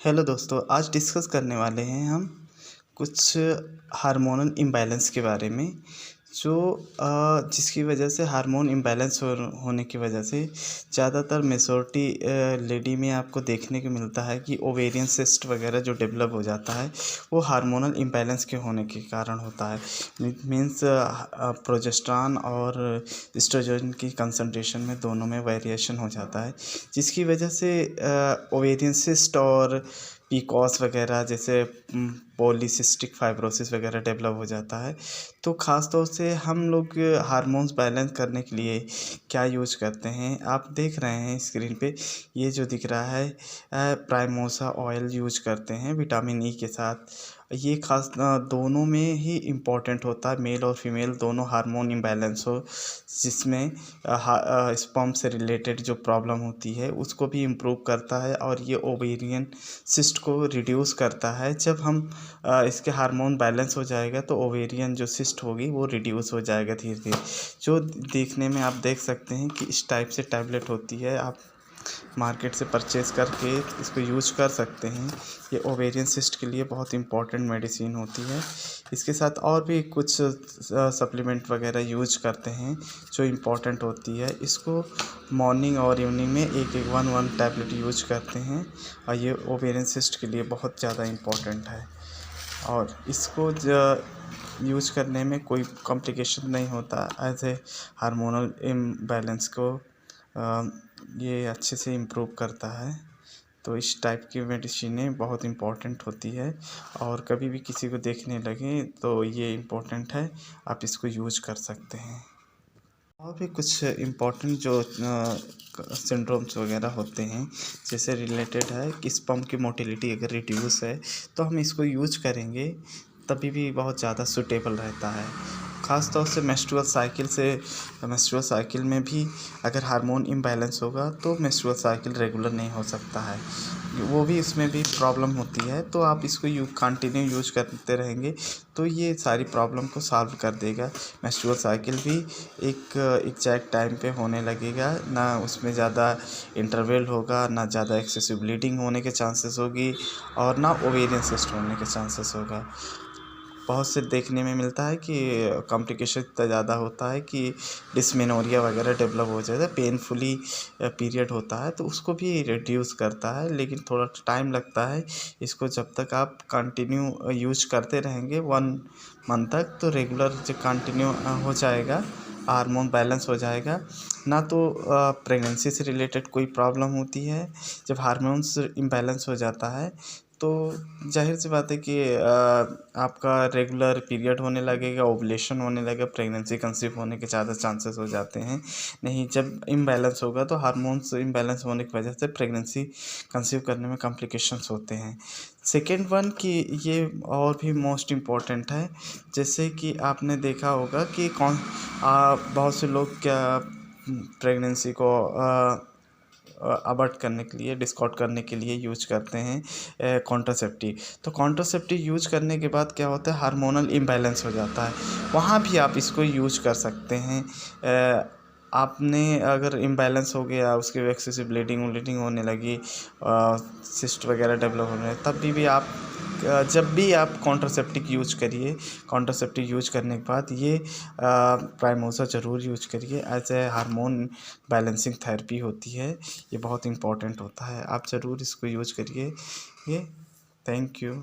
Hello दोस्तों, आज discuss करने वाले हैं हम कुछ हार्मोनल इम्बैलेंस के बारे में जो जिसकी वजह से हार्मोन इम्बैलेंस होने की वजह से ज़्यादातर मेजॉरिटी लेडी में आपको देखने को मिलता है कि ओवेरियन सिस्ट वगैरह जो डेवलप हो जाता है वो हार्मोनल इम्बैलेंस के होने के कारण होता है। मीन्स प्रोजेस्टेरॉन और एस्ट्रोजन की कंसंट्रेशन में दोनों में वेरिएशन हो जाता है, जिसकी वजह से ओवेरियन सिस्ट और पीकॉस वगैरह जैसे पॉलीसिस्टिक फाइब्रोसिस वगैरह डेवलप हो जाता है। तो ख़ास तौर से हम लोग हार्मोन्स बैलेंस करने के लिए क्या यूज करते हैं, आप देख रहे हैं स्क्रीन पे ये जो दिख रहा है प्राइमोसा ऑयल यूज करते हैं विटामिन ई के साथ। ये खास दोनों में ही इम्पॉर्टेंट होता है, मेल और फीमेल दोनों हार्मोन इम्बैलेंस हो जिसमें स्पर्म से रिलेटेड जो प्रॉब्लम होती है उसको भी इम्प्रूव करता है और ये ओवेरियन सिस्ट को रिड्यूस करता है। जब हम इसके हार्मोन बैलेंस हो जाएगा तो ओवेरियन जो सिस्ट होगी वो रिड्यूस हो जाएगा धीरे धीरे। जो देखने में आप देख सकते हैं कि इस टाइप से टैबलेट होती है, आप मार्केट से परचेज़ करके इसको यूज कर सकते हैं। ये ओवेरियन सिस्ट के लिए बहुत इंपॉर्टेंट मेडिसिन होती है। इसके साथ और भी कुछ सप्लीमेंट वगैरह यूज करते हैं जो इम्पॉर्टेंट होती है। इसको मॉर्निंग और इवनिंग में एक एक वन टैबलेट यूज करते हैं और ये ओवेरियन सिस्ट के लिए बहुत ज़्यादा इम्पॉर्टेंट है और इसको यूज करने में कोई कॉम्प्लिकेशन नहीं होता। एज ए हार्मोनल इम्बैलेंस को ये अच्छे से इम्प्रूव करता है। तो इस टाइप की मेडिसिनें बहुत इम्पॉर्टेंट होती है और कभी भी किसी को देखने लगे तो ये इम्पोर्टेंट है, आप इसको यूज कर सकते हैं। और भी कुछ इम्पोर्टेंट जो सिंड्रोम्स वगैरह होते हैं जैसे रिलेटेड है कि स्पर्म की मोटिलिटी अगर रिड्यूस है तो हम इसको यूज करेंगे तभी भी बहुत ज़्यादा सूटेबल रहता है। ख़ास तौर से मेंस्ट्रुअल साइकिल में भी अगर हार्मोन इम्बैलेंस होगा तो मेंस्ट्रुअल साइकिल रेगुलर नहीं हो सकता है, वो भी इसमें भी प्रॉब्लम होती है। तो आप इसको कंटिन्यू यूज करते रहेंगे तो ये सारी प्रॉब्लम को सॉल्व कर देगा। मेंस्ट्रुअल साइकिल भी एक एग्जैक्ट टाइम पे होने लगेगा, ना उसमें ज़्यादा इंटरवल होगा, ना ज़्यादा एक्सेसिव ब्लीडिंग होने के चांसेस होगी और ना ओवेरियन सिस्ट होने के चांसेस होगा। बहुत से देखने में मिलता है कि कॉम्प्लिकेशन इतना ज़्यादा होता है कि डिस्मेनोरिया वगैरह डेवलप हो जाता है, पेनफुली पीरियड होता है, तो उसको भी रिड्यूस करता है लेकिन थोड़ा टाइम लगता है। इसको जब तक आप कंटिन्यू यूज करते रहेंगे 1 मंथ तक तो रेगुलर जो कंटिन्यू हो जाएगा, हार्मोन बैलेंस हो जाएगा। ना तो प्रेगनेंसी से रिलेटेड कोई प्रॉब्लम होती है। जब हार्मोन्स इम्बैलेंस हो जाता है तो जाहिर सी बात है कि आपका रेगुलर पीरियड होने लगेगा, ओवुलेशन होने लगेगा, प्रेगनेंसी कंसीव होने के ज़्यादा चांसेस हो जाते हैं। नहीं, जब इम्बैलेंस होगा तो हार्मोन्स इम्बैलेंस होने की वजह से प्रेगनेंसी कंसीव करने में कॉम्प्लिकेशंस होते हैं। सेकेंड वन कि ये और भी मोस्ट इम्पॉर्टेंट है, जैसे कि आपने देखा होगा कि बहुत से लोग क्या प्रेगनेंसी को अबॉर्ट करने के लिए, डिस्कॉर्ड करने के लिए यूज करते हैं कॉन्ट्रासेप्टिव। तो कॉन्ट्रासेप्टिव यूज करने के बाद क्या होता है, हार्मोनल इम्बैलेंस हो जाता है, वहाँ भी आप इसको यूज कर सकते हैं। आपने अगर इम्बैलेंस हो गया, उसके एक्सेसिव ब्लीडिंग व्लीडिंग होने लगी, सिस्ट वगैरह डेवलप होने लगे, तब भी आप जब भी आप कॉन्ट्रासेप्टिव यूज करिए, कॉन्ट्रासेप्टिव यूज करने के बाद ये प्राइमोसा ज़रूर यूज करिए। As a hormone balancing therapy होती है, ये बहुत इंपॉर्टेंट होता है, आप ज़रूर इसको यूज करिए। ये थैंक यू।